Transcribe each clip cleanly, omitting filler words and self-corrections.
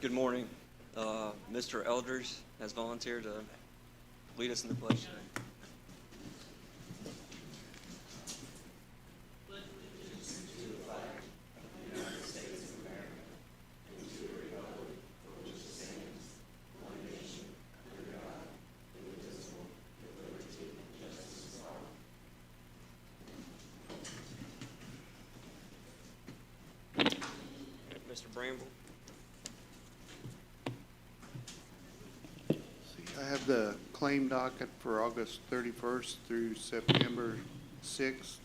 Good morning. Mr. Eldridge has volunteered to lead us in the pledge today. Mr. Bramble. I have the claim docket for August 31st through September 6th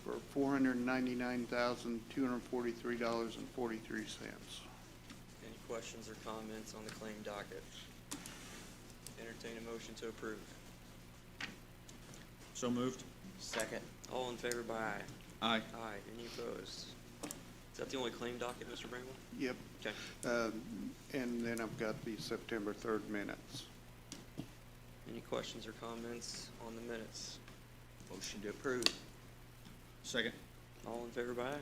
for $499,243.43. Any questions or comments on the claim docket? Entertain a motion to approve. So moved. Second. All in favor by aye. Aye. Aye. Any opposed? Is that the only claim docket, Mr. Bramble? Yep. Okay. And then I've got the September 3rd minutes. Any questions or comments on the minutes? Motion to approve. Second. All in favor by aye.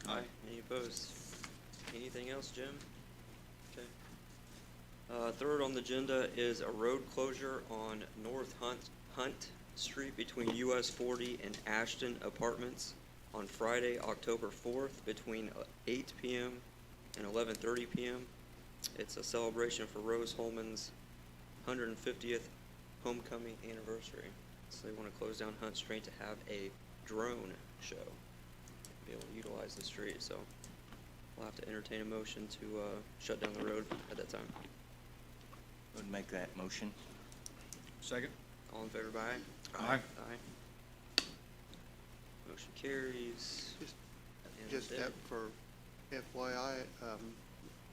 Aye. Any opposed? Anything else, Jim? Okay. Third on the agenda is a road closure on North Hunt Street between US 40 and Ashton Apartments on Friday, October 4th between 8 p.m. and 11:30 p.m. It's a celebration for Rose Holman's 150th homecoming anniversary. So they want to close down Hunt Street to have a drone show, be able to utilize the street. So we'll have to entertain a motion to shut down the road at that time. Would make that motion. Second. All in favor by aye? Aye. Aye. Motion carries. And Just there- for FYI,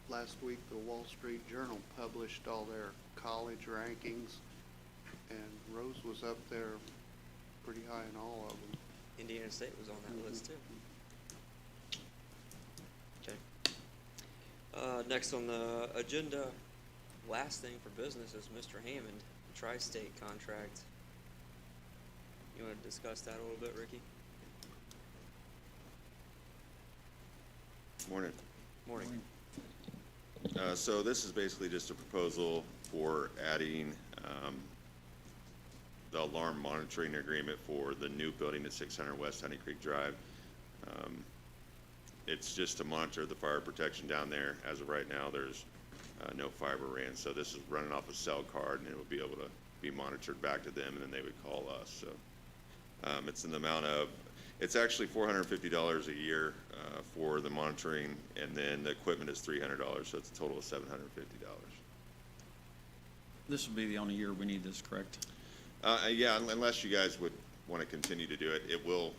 last week the Wall Street Journal published all their college rankings, and Rose was up there pretty high in all of them. Indiana State was on that list too. Okay. Next on the agenda, last thing for business is Mr. Hammond, Tri-State contract. You want to discuss that a little bit, Ricky? Morning. Morning. So this is basically just a proposal for adding the alarm monitoring agreement for the new building at 600 West Honey Creek Drive. It's just to monitor the fire protection down there. As of right now, there's no fiber ran, so this is running off a cell card, and it will be able to be monitored back to them, and then they would call us. So it's in the amount of, it's actually $450 a year for the monitoring, and then the equipment is $300, so it's a total of $750. This will be the only year we need this, correct? Yeah, unless you guys would want to continue to do it, it will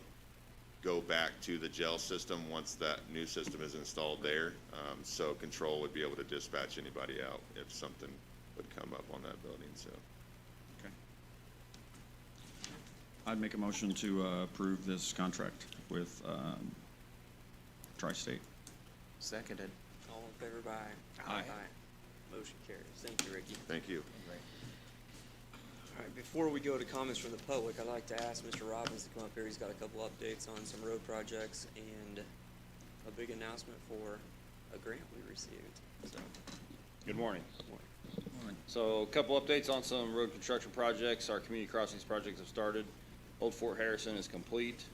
go back to the gel system once that new system is installed there. So control would be able to dispatch anybody out if something would come up on that building. So Okay. I'd make a motion to approve this contract with Tri-State. Seconded. All in favor by aye. Aye. Motion carries. Thank you, Ricky. thank you. All right, before we go to comments from the public, I'd like to ask Mr. Robbins to come up here. He's got a couple updates on some road projects and a big announcement for a grant we received. So, Good morning. Morning. So a couple updates on some road construction projects. Our community crossings projects have started. Old Fort Harrison is complete.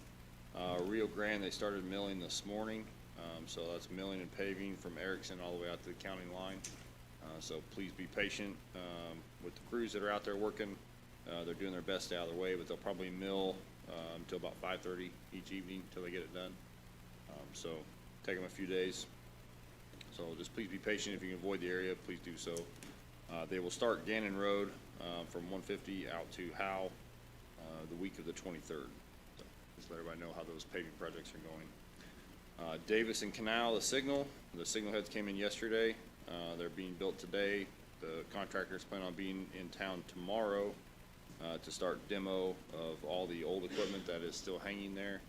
Rio Grande, they started milling this morning. So that's milling and paving from Erickson all the way out to the county line. So please be patient with the crews that are out there working. They're doing their best to out of the way, but they'll probably mill until about 5:30 each evening until they get it done. So take them a few days. So just please be patient. If you can avoid the area, please do so. They will start Gannon Road from 150 out to Howe the week of the 23rd. So just let everybody know how those paving projects are going. Davis and Canal, the signal heads came in yesterday. They're being built today. The contractors plan on being in town tomorrow to start demo of all the old equipment that is still hanging there,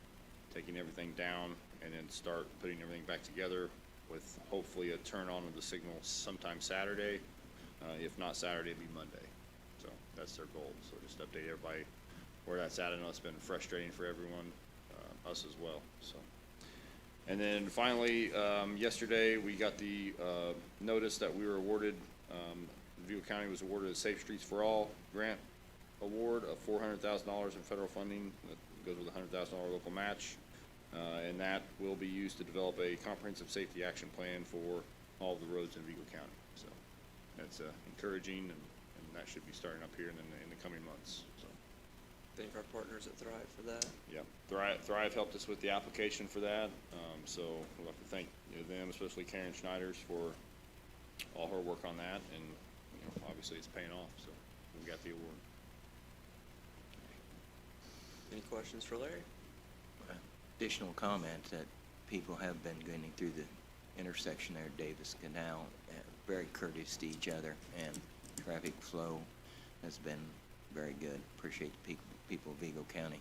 taking everything down, and then start putting everything back together with hopefully a turn on of the signal sometime Saturday. If not Saturday, it'll be Monday. So that's their goal. So just update everybody where that's at. I know it's been frustrating for everyone, us as well. So And then finally, yesterday, we got the notice that we were awarded, Vigo County was awarded a Safe Streets for All grant award of $400,000 in federal funding. That goes with a $100,000 local match. And that will be used to develop a comprehensive safety action plan for all of the roads in Vigo County. So that's encouraging, and that should be starting up here in the coming months, so. Thank our partners at Thrive for that. Yeah, Thrive helped us with the application for that, so we'll have to thank them, especially Karen Schneiders, for all her work on that, and, obviously it's paying off, so we got the award. Any questions for Larry? Additional comment that people have been going through the intersection there at Davis Canal, very courteous to each other, and traffic flow has been very good. Appreciate the people of Vigo County.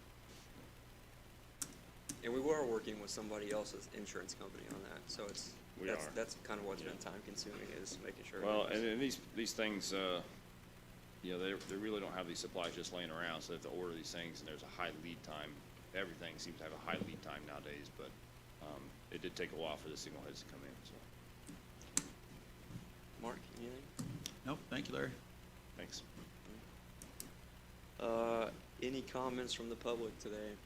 And we were working with somebody else's insurance company on that, so We are. that's kind of what's Yeah. been time consuming, is making sure. Well, everything's- and these things, they really don't have these supplies just laying around, so they have to order these things, and there's a high lead time. Everything seems to have a high lead time nowadays, but it did take a while for the signal heads to come in, so, Mark, anything? Nope, thank you, Larry. thanks. Any comments from the public today?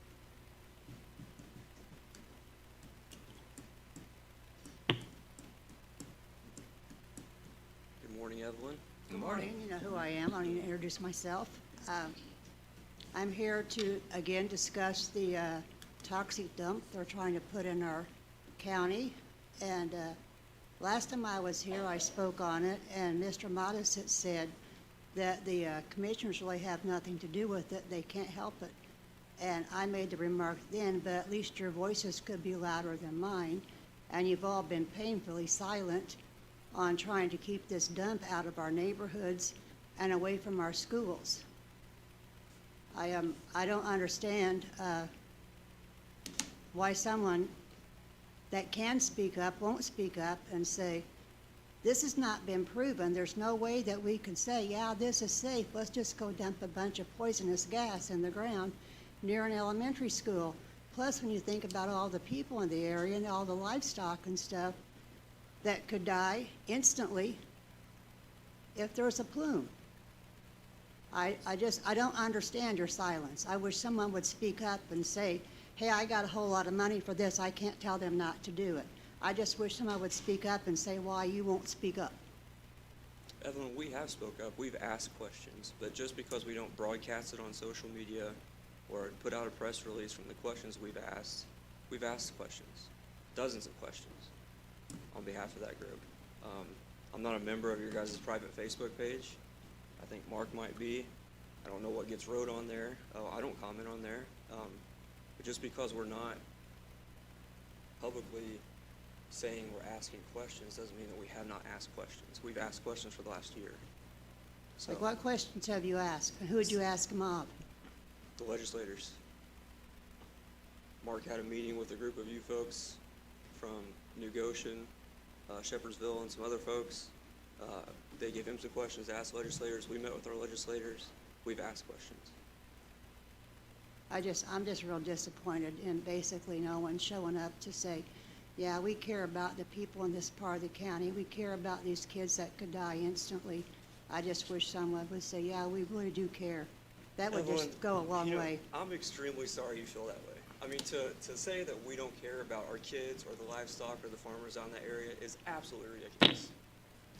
Good morning, Evelyn. Good morning. You know who I am. I need to introduce myself. I'm here to, again, discuss the toxic dump they're trying to put in our county. And last time I was here, I spoke on it, and Mr. Mattis had said that the commissioners really have nothing to do with it. They can't help it. And I made the remark then, but at least your voices could be louder than mine. And you've all been painfully silent on trying to keep this dump out of our neighborhoods and away from our schools. I don't understand why someone that can speak up won't speak up and say, this has not been proven. There's no way that we can say, yeah, this is safe. Let's just go dump a bunch of poisonous gas in the ground near an elementary school. Plus, when you think about all the people in the area and all the livestock and stuff that could die instantly if there's a plume. I don't understand your silence. I wish someone would speak up and say, hey, I got a whole lot of money for this. I can't tell them not to do it. I just wish someone would speak up and say why you won't speak up. Evelyn, we have spoke up. We've asked questions, but just because we don't broadcast it on social media or put out a press release from the questions we've asked questions, dozens of questions on behalf of that group. I'm not a member of your guys' private Facebook page. I think Mark might be. I don't know what gets wrote on there. I don't comment on there. But just because we're not publicly saying we're asking questions doesn't mean that we have not asked questions. We've asked questions for the last year. So, Like, what questions have you asked? And who would you ask them of? the legislators. Mark had a meeting with a group of you folks from New Goshen, Shepherdsville, and some other folks. They gave him some questions to ask legislators. We met with our legislators. We've asked questions. I'm just real disappointed in basically no one showing up to say, yeah, we care about the people in this part of the county. We care about these kids that could die instantly. I just wish someone would say, yeah, we really do care. That would Evelyn, just go a long you know, way. I'm extremely sorry you feel that way. I mean, to say that we don't care about our kids or the livestock or the farmers on that area is absolutely ridiculous.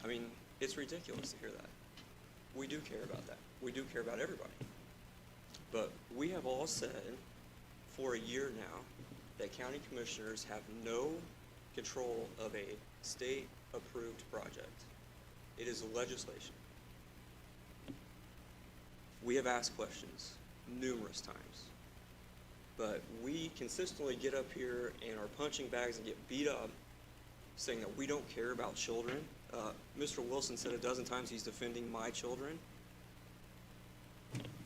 I mean, it's ridiculous to hear that. We do care about that. We do care about everybody. But we have all said for a year now that county commissioners have no control of a state-approved project. It is legislation. We have asked questions numerous times. But we consistently get up here in our punching bags and get beat up saying that we don't care about children. Mr. Wilson said a dozen times he's defending my children.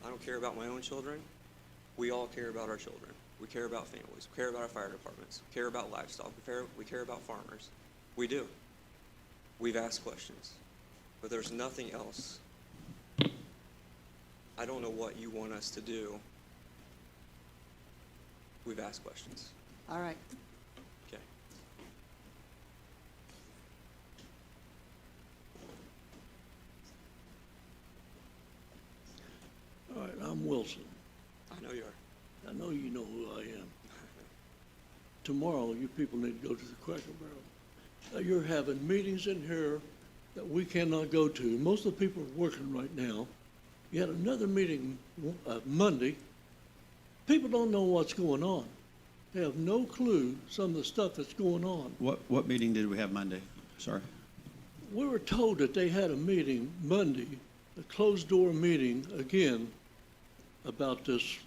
I don't care about my own children. We all care about our children. We care about families. We care about our fire departments. We care about livestock. We care about farmers. We do. We've asked questions. But there's nothing else. I don't know what you want us to do. We've asked questions. All right. Okay. Wilson. I know you are. I know you know who I am. Tomorrow, you people need to go to the Cracker Barrel. You're having meetings in here that we cannot go to. Most of the people are working right now. You had another meeting Monday. People don't know what's going on. They have no clue some of the stuff that's going on. What meeting did we have Monday? Sorry. We were told that they had a meeting Monday, a closed-door meeting again about this.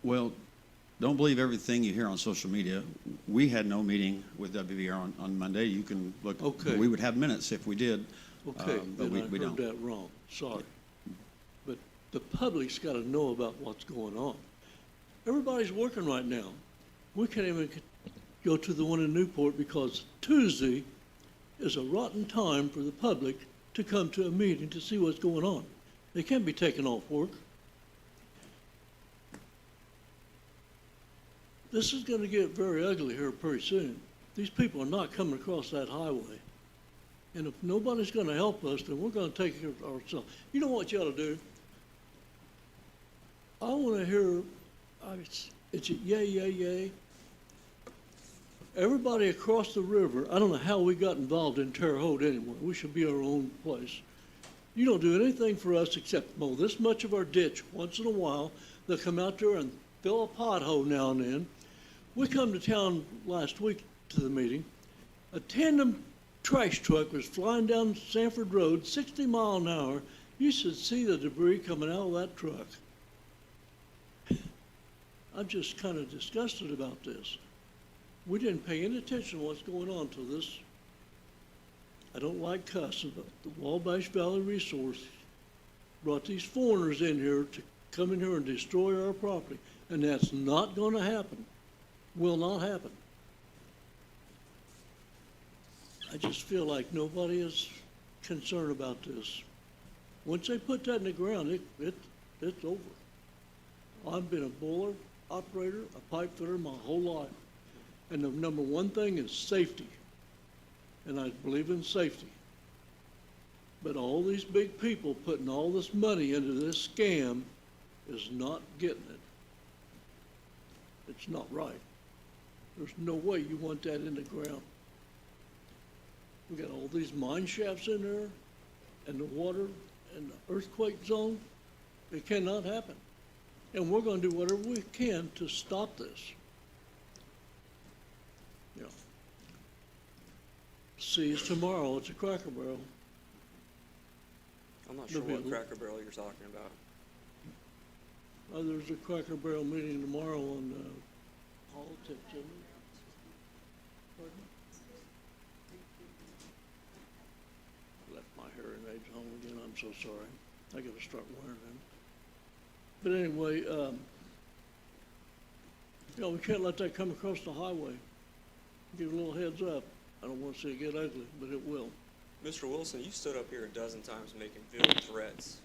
Well, don't believe everything you hear on social media. We had no meeting with WVR on Monday. You can look. Okay. We would have minutes if we did. Okay, But then we I heard don't. that wrong. Sorry. But the public's got to know about what's going on. Everybody's working right now. We can't even go to the one in Newport because Tuesday is a rotten time for the public to come to a meeting to see what's going on. They can't be taken off work. This is going to get very ugly here pretty soon. These people are not coming across that highway. And if nobody's going to help us, then we're going to take care of ourselves. You know what you ought to do? I want to hear, it's a yay, yay, yay. Everybody across the river, I don't know how we got involved in Terre Haute anyway. We should be our own place. You don't do anything for us except mow this much of our ditch once in a while. They'll come out there and fill a pothole now and then. We come to town last week to the meeting. A tandem trash truck was flying down Sanford Road, 60 miles an hour. You should see the debris coming out of that truck. I'm just kind of disgusted about this. We didn't pay any attention to what's going on to this. I don't like cussing, but the Wabash Valley Resource brought these foreigners in here to come in here and destroy our property, and that's not going to happen. Will not happen. I just feel like nobody is concerned about this. Once they put that in the ground, it's over. I've been a boiler operator, a pipe fitter my whole life. And the number one thing is safety. And I believe in safety. But all these big people putting all this money into this scam is not getting it. It's not right. There's no way you want that in the ground. We got all these mine shafts in there and the water and the earthquake zone. It cannot happen. And we're going to do whatever we can to stop this. Yeah. See us tomorrow. It's a Cracker Barrel. I'm not sure There'll what be a- Cracker Barrel you're talking about. There's a Cracker Barrel meeting tomorrow on politics, isn't it? Pardon? Left my hearing aids home again. I'm so sorry. I got to start wearing them. But anyway, we can't let that come across the highway. Give a little heads up. I don't want to see it get ugly, but it will. Mr. Wilson, you stood up here a dozen times making veiled threats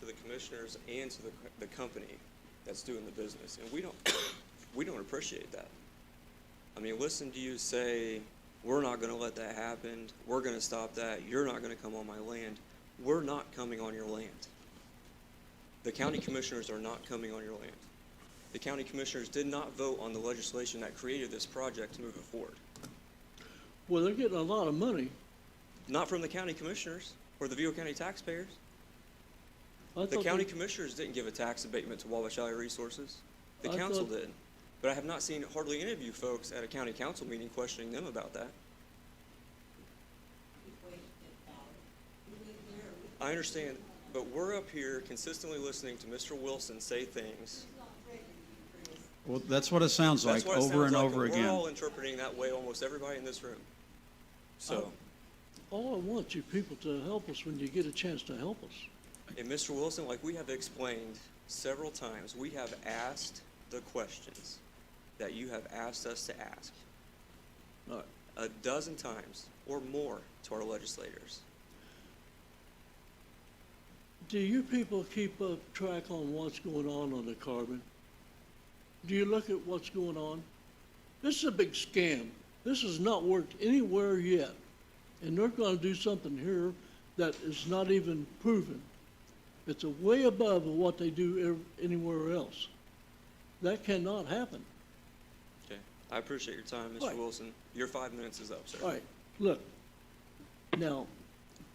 to the commissioners and to the company that's doing the business, and we don't appreciate that. I mean, listen to you say, we're not going to let that happen, we're going to stop that, you're not going to come on my land. We're not coming on your land. The county commissioners are not coming on your land. The county commissioners did not vote on the legislation that created this project to move it forward. Well, they're getting a lot of money. Not from the county commissioners or the Vigo County taxpayers. I The thought county they- commissioners didn't give a tax abatement to Wabash Valley Resources. The I council thought- did. But I have not seen hardly any of you folks at a county council meeting questioning them about that. I understand, but we're up here consistently listening to Mr. Wilson say things. Well, that's what it sounds That's like what it over sounds and like, over and we're all again. interpreting that way, almost everybody in this room. So, All I want you people to help us when you get a chance to help us. and Mr. Wilson, like we have explained several times, we have asked the questions that you have asked us to ask All right. a dozen times or more to our legislators. Do you people keep up track on what's going on the carbon? Do you look at what's going on? This is a big scam. This has not worked anywhere yet. And they're going to do something here that is not even proven. It's a way above of what they do anywhere else. That cannot happen. Okay, I appreciate your time, Mr. Right. Wilson. Your 5 minutes is up, sir. All right, look, now,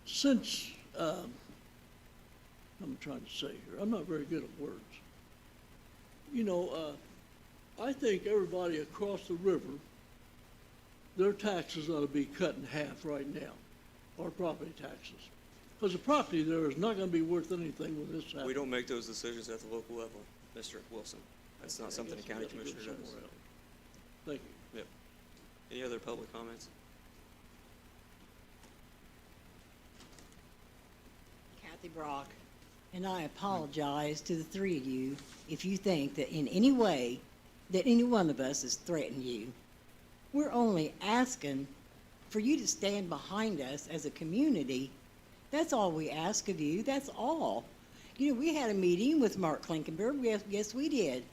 since, I'm trying to say here, I'm not very good at words. You know, I think everybody across the river, their taxes ought to be cut in half right now, our property taxes. Because the property there is not gonna be worth anything when this happens. We don't make those decisions at the local level, Mr. Wilson. That's not something the I guess we county have to go commissioner does. somewhere else. Thank you. Yep. Any other public comments? Kathy Brock, and I apologize to the three of you if you think that in any way that any one of us has threatened you. We're only asking for you to stand behind us as a community. That's all we ask of you. That's all. You know, we had a meeting with Mark Klinkenberg. Yes, we did.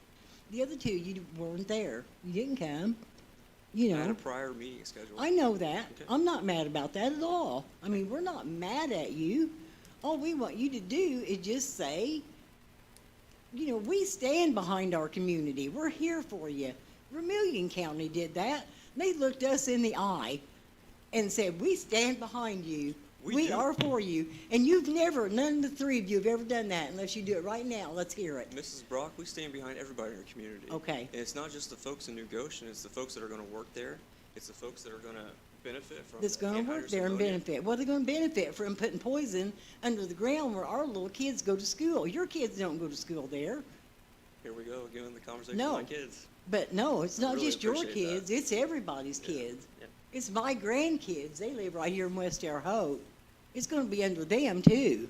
The other two, you weren't there. You didn't come. You I had know. a prior meeting scheduled. I know that. Okay. I'm not mad about that at all. I mean, we're not mad at you. All we want you to do is just say, you know, we stand behind our community. We're here for you. Vermilion County did that. They looked us in the eye and said, we stand behind you. We We do. are for you. And you've never, none of the three of you have ever done that unless you do it right now. Let's hear it. Mrs. Brock, we stand behind everybody in our community. Okay. And it's not just the folks in New Goshen, it's the folks that are gonna work there. It's the folks that are gonna benefit from. That's gonna work there and benefit. What are they gonna benefit from putting poison under the ground where our little kids go to school? Your kids don't go to school there. Here we go, again, the conversation No. with my kids. But no, it's I not really just your appreciate that. kids, it's everybody's Yeah, kids. yeah. It's my grandkids, they live right here in West Terre Haute. It's gonna be under them too.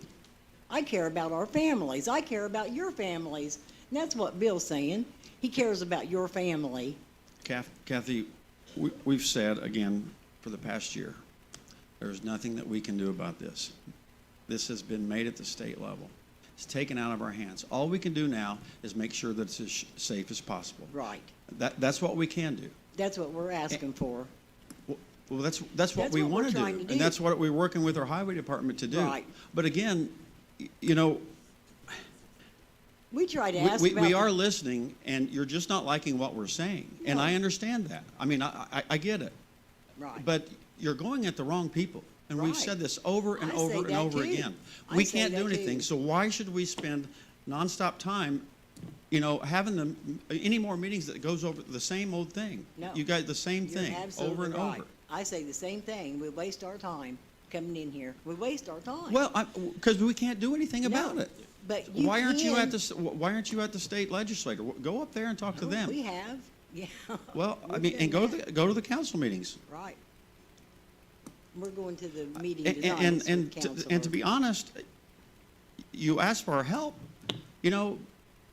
I care about our families, I care about your families, and that's what Bill's saying. He cares about your family. Kathy, we've said again for the past year, there's nothing that we can do about this. This has been made at the state level. It's taken out of our hands. All we can do now is make sure that it's as safe as possible. Right, That's what we can do. that's what we're asking for. Well, that's what That's we what we're want to do. trying to do. And that's what we're working with our highway department to do. Right. But again, you know, We try to ask about. we are listening, and you're just not liking what we're saying. And No. I understand that. I mean, I get it. Right. But you're going at the wrong people. And we've Right. said this over and I say over and that over too. again. I We say can't do that anything, too. so why should we spend nonstop time, you know, having any more meetings that goes over the same old thing? No. You got the same You're thing over absolutely and right. over. I say the same thing. We waste our time coming in here. We waste our time. Well, because we can't do anything about No, it. but you Why aren't you at can. why aren't you at the state legislature? Go up there and talk to Oh, them. We have, yeah. Well, I We've mean, done and go that. to the council meetings. Right. We're going to the meeting And, tonight. and, with and, to, Counselor. and to be honest, you ask for our help. You know,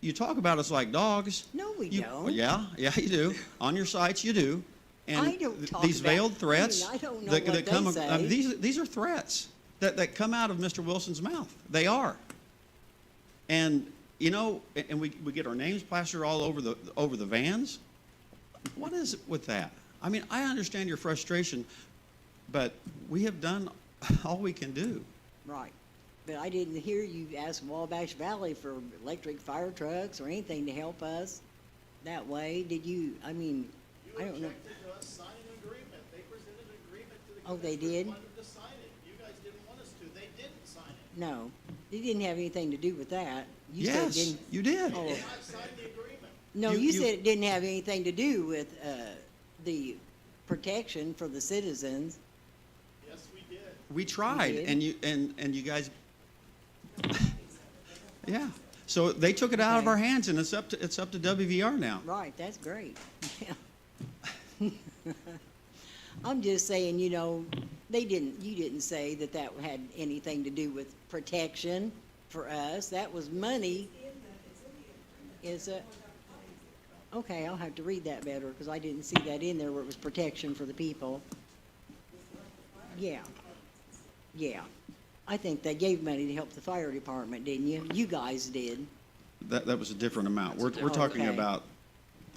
you talk about us like dogs. No, we You- don't. Yeah, you do. On your sites, you do. And I don't talk these about- veiled threats I don't know that, what that they come, say. these are threats that come out of Mr. Wilson's mouth. They are. And, you know, and we get our names plastered all over the vans. What is it with that? I mean, I understand your frustration, but we have done all we can do. Right. But I didn't hear you ask Wabash Valley for electric fire trucks or anything to help us that way. Did you, I mean, I don't know. You objected to us signing an agreement. They presented an agreement to the Oh, they commissioners, did? wanted to sign it. You guys didn't want us to. They didn't sign it. No, it didn't have anything to do with that. You said it Yes, didn't. you did. Oh. They did not sign the agreement. No, You- you you- said it didn't have anything to do with the protection for the citizens. Yes, we did. We tried, did? and you guys, yeah. So they took it out of Okay. our hands, and it's up to WVR now. Right, that's great. Yeah. I'm just saying, you know, you didn't say that that had anything to do with protection for us. That was money. Is it? Okay, I'll have to read that better, because I didn't see that in there where it was protection for the people. Yeah. Yeah. I think they gave money to help the fire department, didn't you? You guys did. That was a different amount. We're talking Okay. about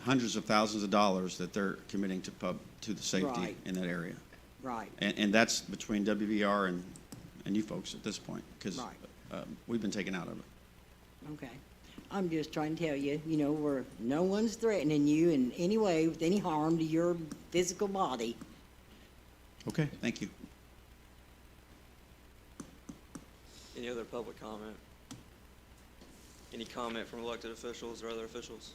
hundreds of thousands of dollars that they're committing to the safety Right. in that area. Right. And that's between WVR and you folks at this point, because Right. we've been taken out of it. Okay. I'm just trying to tell you, you know, no one's threatening you in any way with any harm to your physical body. Okay, thank you. Any other public comment? Any comment from elected officials or other officials?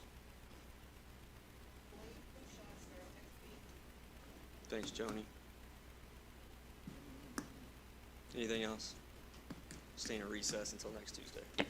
Thanks, Joni. Anything else? Stay in recess until next Tuesday.